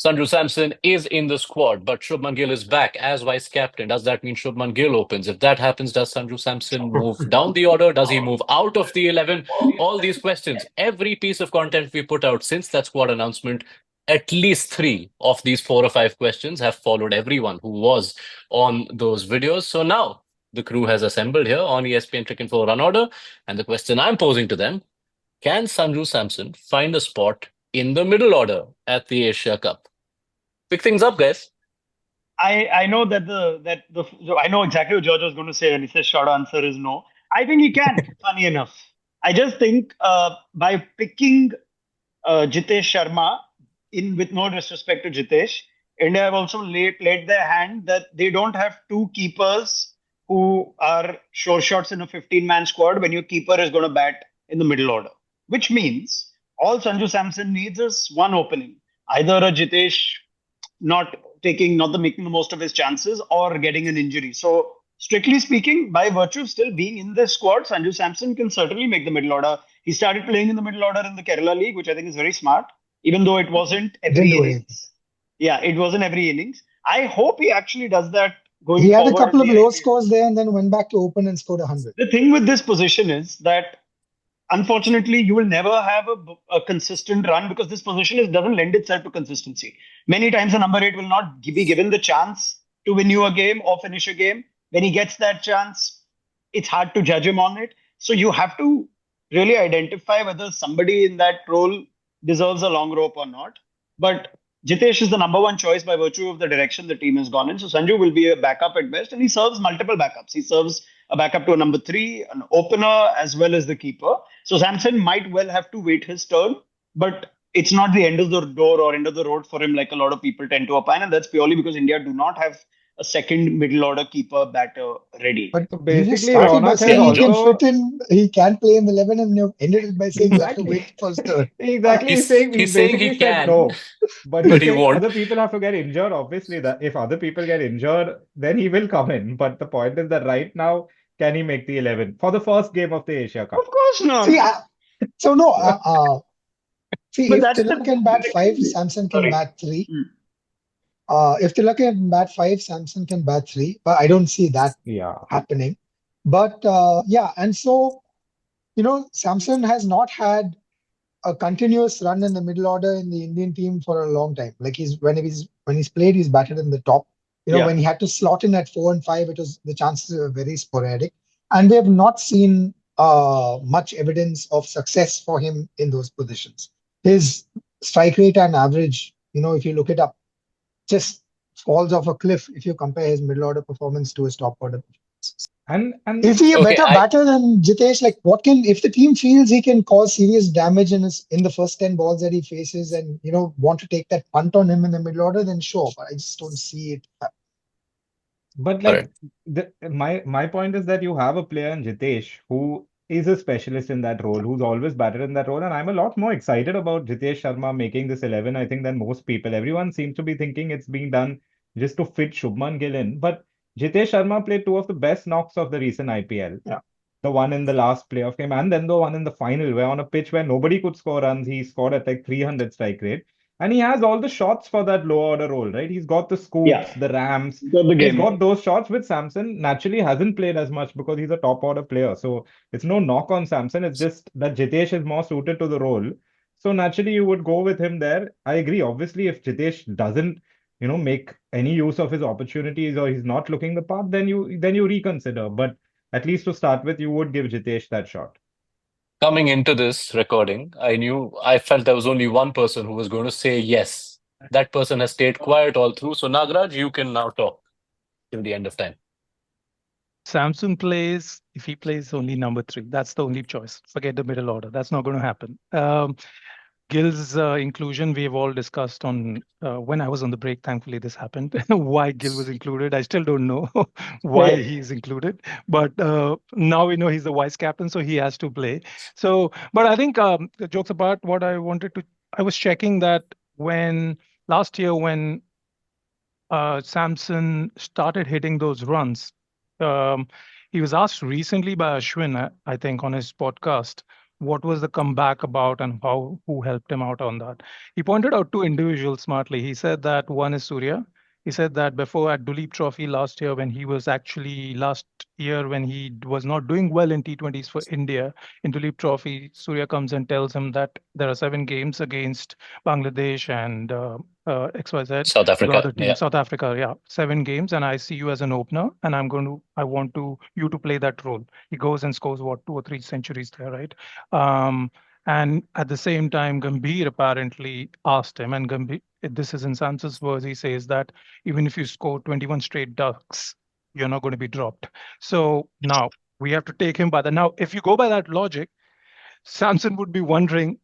Sanju Samson is in the squad, but Shubman Gill is back as vice captain. Does that mean Shubman Gill opens? If that happens, does Sanju Samson move down the order? Does he move out of the 11? All these questions, every piece of content we put out since that squad announcement, at least three of these four or five questions have followed everyone who was on those videos. So now the crew has assembled here on ESPN Cricinfo Run Order. And the question I'm posing to them, can Sanju Samson find a spot in the middle order at the Asia Cup? Pick things up, guys. I know I know exactly what George was going to say, and he says short answer is no. I think he can. Funny enough, I just think by picking Jitesh Sharma, in with no disrespect to Jitesh, India have also played their hand that they don't have two keepers who are sure shots in a 15-man squad when your keeper is going to bat in the middle order. Which means all Sanju Samson needs is one opening, either a Jitesh not making the most of his chances or getting an injury. So strictly speaking, by virtue of still being in the squad, Sanju Samson can certainly make the middle order. He started playing in the middle order in the Kerala League, which I think is very smart, even though it wasn't every innings. Yeah, it wasn't every innings. I hope he actually does that going forward. He had a couple of low scores there and then went back to open and scored 100. The thing with this position is that unfortunately, you will never have a consistent run because this position doesn't lend itself to consistency. Many times, a number eight will not be given the chance to win you a game or finish a game. When he gets that chance, it's hard to judge him on it. So you have to really identify whether somebody in that role deserves a long rope or not. But Jitesh is the number one choice by virtue of the direction the team has gone in. So Sanju will be a backup at best, and he serves multiple backups. He serves a backup to a number three, an opener, as well as the keeper. So Samson might well have to wait his turn, but it's not the end of the door or end of the road for him like a lot of people tend to opine. And that's purely because India do not have a second middle order keeper batter ready. But basically, Ronak saying he can play in the 11 and you ended it by saying you have to wait for his turn. Exactly. He's saying he can. No. But he won't. Other people have to get injured. Obviously, that if other people get injured, then he will come in. But the point is that right now, can he make the 11 for the first game of the Asia Cup? Of course not. See, if Tilak can bat 5, Samson can bat 3. If Tilak can bat 5, Samson can bat 3. But I don't see that happening. But and so, Samson has not had a continuous run in the middle order in the Indian team for a long time. Like when he's played, he's batted in the top. When he had to slot in at 4 and 5, the chances were very sporadic. And we have not seen much evidence of success for him in those positions. His strike rate and average, if you look it up, just falls off a cliff if you compare his middle order performance to his top order performance. And is he a better batter than Jitesh? Like, if the team feels he can cause serious damage in the first 10 balls that he faces and, want to take that punt on him in the middle order, then sure. But I just don't see it happen. But my point is that you have a player in Jitesh who is a specialist in that role, who's always batted in that role. And I'm a lot more excited about Jitesh Sharma making this 11, I think, than most people. Everyone seems to be thinking it's being done just to fit Shubman Gill in. But Jitesh Sharma played two of the best knocks of the recent IPL. Yeah. The one in the last playoff game and then the one in the final, where on a pitch where nobody could score runs, he scored at like 300 strike rate. And he has all the shots for that low order role, right? He's got the scoops, the rams. He's got those shots. With Samson, naturally hasn't played as much because he's a top order player. So it's no knock on Samson. It's just that Jitesh is more suited to the role. So naturally you would go with him there. I agree. Obviously, if Jitesh doesn't, make any use of his opportunities or he's not looking the path, then you reconsider. But at least to start with, you would give Jitesh that shot. Coming into this recording, I felt there was only one person who was going to say yes. That person has stayed quiet all through. So Nagraj, you can now talk till the end of time. Samson plays, if he plays only number 3, that's the only choice. Forget the middle order. That's not going to happen. Gill's inclusion, we have all discussed on when I was on the break. Thankfully, this happened. Why Gill was included, I still don't know why he's included. But now we know he's the vice captain, so he has to play. So, but I think the jokes apart, I was checking that last year when Samson started hitting those runs, he was asked recently by Ashwin, I think, on his podcast, what was the comeback about and who helped him out on that. He pointed out two individuals smartly. He said that one is Surya. He said that before at Duleep Trophy last year, when he was actually last year when he was not doing well in T20s for India, in Duleep Trophy, Surya comes and tells him that there are 7 games against Bangladesh and XYZ, South the Africa. other team, Yeah. South Africa. Yeah, 7 games, and I see you as an opener, and I want you to play that role. He goes and scores what 2 or 3 centuries there, right? And at the same time, Gambhir apparently asked him, and Gambhir, this is in Samson's words, he says that even if you score 21 straight ducks, you're not going to be dropped. So now we have to take him by the. Now, if you go by that logic, Samson would be wondering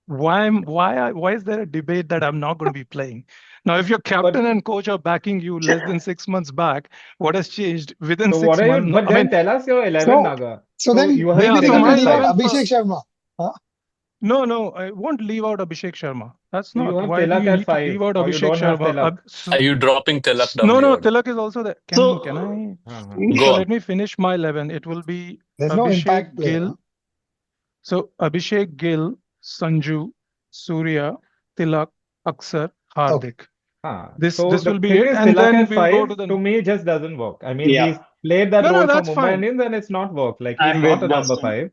why is there a debate that I'm not going to be playing? Now, if your captain and coach are backing you less than 6 months back, what has changed within So 6 what are you? months? But I then mean, tell us your 11, So, Naga. so then you have Yeah, maybe so they're taken going my to at leave out 11 5. Abhishek Sharma. Huh? No, I won't leave out Abhishek Sharma. That's So you not. have Why do Tilak you at need to 5, leave out or you Abhishek don't have Sharma? Tilak. Are you dropping Tilak down No, the no, order? Tilak is also there. Can So, I? Go So on. let me finish my 11. It will be There's no impact Abhishek player. Gill. So Abhishek Gill, Sanju, Surya, Tilak, Aksar, Okay. Hardik. This So this the will be thing it, is, and Tilak then at we'll go to 5 the. to me just doesn't work. I mean, yeah, he's played that No, role for that's Mumbai fine. Indians and it's not worked. Like he's I'm not with a number Dustin. 5.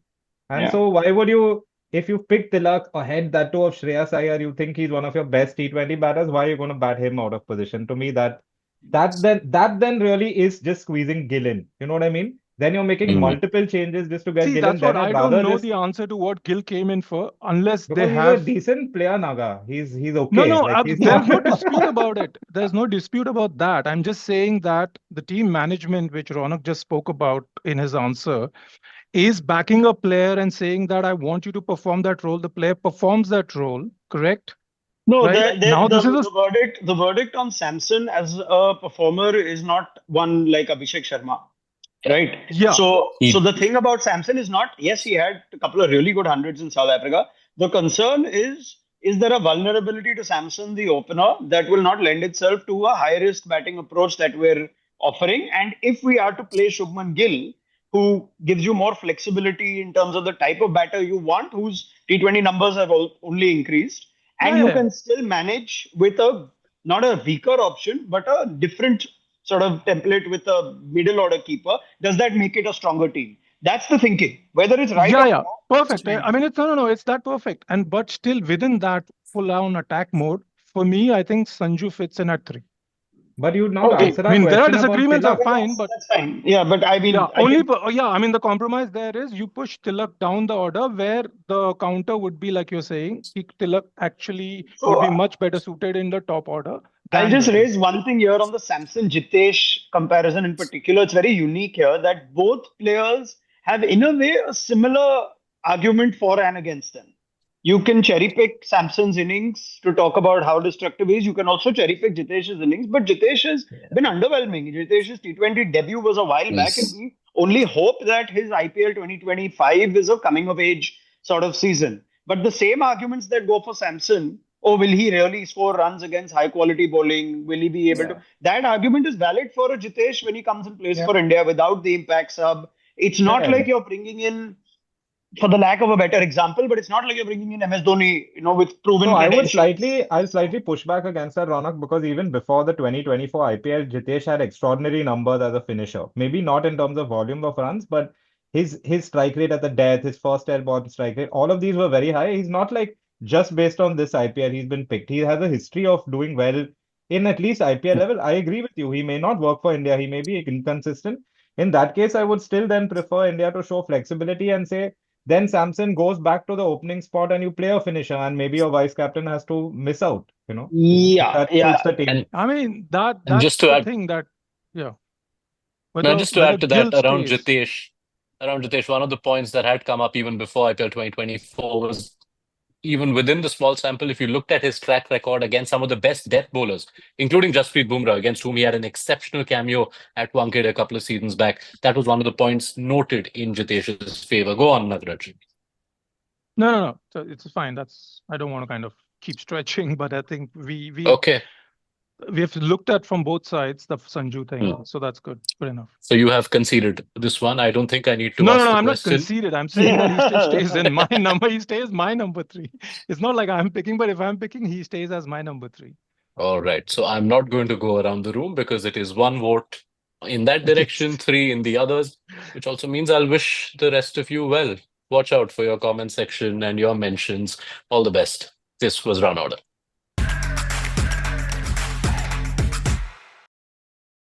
And Yeah. so why would you, if you pick Tilak ahead that too of Shreyas Iyer, you think he's one of your best T20 batters, why are you going to bat him out of position? To me, that then really is just squeezing Gill in. You know what I mean? Then you're making Mm. multiple changes just to get See, Gill in. that's what Then I'd I don't rather know just the answer to what Gill came in for, unless they because he's a have. decent player, Naga. He's No, okay. Like he's there's not. no dispute about it. There's no dispute about that. I'm just saying that the team management, which Ronak just spoke about in his answer, is backing a player and saying that I want you to perform that role. The player performs that role, correct? No, Right? Now this is a the verdict on Samson as a performer is not one like Abhishek Sharma, right? yeah. So the thing about Samson is not, yes, he had a couple of really good hundreds in South Africa. The concern is there a vulnerability to Samson, the opener, that will not lend itself to a high risk batting approach that we're offering? And if we are to play Shubman Gill, who gives you more flexibility in terms of the type of batter you want, whose T20 numbers have only increased, and you Yeah. can still manage with a not a weaker option, but a different sort of template with a middle order keeper, does that make it a stronger team? That's the thinking. Whether it's right or Yeah. wrong, Perfect. it's I mean, it's no, it's that perfect. And but still within that full on attack mode, for me, I think Sanju fits in at 3. But you not okay. answer I our mean, there are question about disagreements are Tilak. fine, but That's fine. Yeah, but I mean, yeah, I think I mean, the compromise there is you push Tilak down the order where the counter would be like you're saying, Tilak actually would so. be much better suited in the top order I'll than just middle. raise one thing here on the Samson Jitesh comparison in particular. It's very unique here that both players have, in a way, a similar argument for and against them. You can cherry pick Samson's innings to talk about how destructive he is. You can also cherry pick Jitesh's innings, but Jitesh has been underwhelming. Jitesh's T20 debut was a while back, and Yes. we only hope that his IPL 2025 is a coming of age sort of season. But the same arguments that go for Samson, oh, will he really score runs against high quality bowling? Will he be able to? That argument is valid for a Jitesh when he comes and plays Yeah. for India without the impact sub. It's not Yeah. like you're bringing in, for the lack of a better example, but it's not like you're bringing in MS Dhoni, with proven So credentials. I'll slightly push back against that, Ronak, because even before the 2024 IPL, Jitesh had extraordinary numbers as a finisher. Maybe not in terms of volume of runs, but his strike rate at the death, his first airborne strike rate, all of these were very high. He's not like just based on this IPL, he's been picked. He has a history of doing well in at least IPL level. I agree with you. He may not work for India. He may be inconsistent. In that case, I would still then prefer India to show flexibility and say, then Samson goes back to the opening spot and you play a finisher, and maybe your vice captain has to miss out, if Yeah, that yeah. suits the team. And I mean, and that's just to the add, thing that, yeah, no, just to whether add to that, Gill stays. around Jitesh, one of the points that had come up even before IPL 2024 was even within the small sample, if you looked at his track record against some of the best death bowlers, including Jasprit Bumrah, against whom he had an exceptional cameo at Wankhede a couple of seasons back, that was one of the points noted in Jitesh's favor. Go on, Nagraj. No. So it's fine. I don't want to kind of keep stretching, but I think we Okay. We have looked at from both sides the Sanju thing, so that's good. Good enough. So you have conceded this one. I don't think I need to No, ask no, the I'm not question. conceded. I'm saying that he still stays in my number. He stays my number 3. It's not like I'm picking, but if I'm picking, he stays as my number 3. All right. So I'm not going to go around the room because it is 1 vote in that direction, 3 in the others, which also means I'll wish the rest of you well. Watch out for your comment section and your mentions. All the best. This was Run Order.